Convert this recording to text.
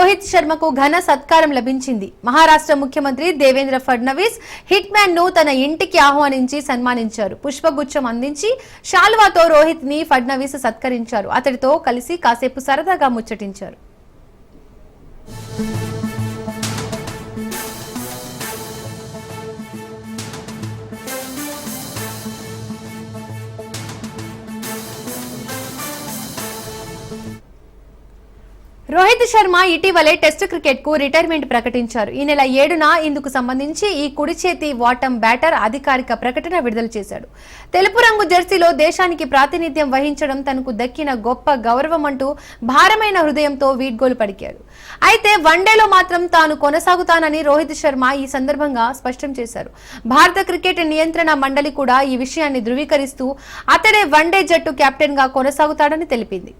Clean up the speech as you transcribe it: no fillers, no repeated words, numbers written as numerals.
రోహిత్ శర్మకు ఘన సత్కారం లభించింది. మహారాష్ట్ర ముఖ్యమంత్రి దేవేంద్ర ఫడ్నవీస్ హిట్ మ్యాన్ ను తన ఇంటికి ఆహ్వానించి సన్మానించారు. పుష్పగుచ్చం అందించి శాల్వాతో రోహిత్ ని ఫడ్నవీస్ సత్కరించారు. అతడితో కలిసి కాసేపు సరదాగా ముచ్చటించారు. రోహిత్ శర్మ ఇటీవలే టెస్ట్ క్రికెట్ కు రిటైర్మెంట్ ప్రకటించారు. ఈ నెల 7న ఇందుకు సంబంధించి ఈ కుడి చేతి వాటం బ్యాటర్ అధికారిక ప్రకటన విడుదల చేశాడు. తెలుపు రంగు జెర్సీలో దేశానికి ప్రాతినిధ్యం వహించడం తనకు దక్కిన గొప్ప గౌరవం అంటూ భారమైన హృదయంతో వీడ్కోలు పలికాడు. అయితే వన్డేలో మాత్రం తాను కొనసాగుతానని రోహిత్ శర్మ ఈ సందర్భంగా స్పష్టం చేశారు. భారత క్రికెట్ నియంత్రణ మండలి కూడా ఈ విషయాన్ని ధృవీకరిస్తూ అతడే వన్డే జట్టు కెప్టెన్ గా కొనసాగుతాడని తెలిపింది.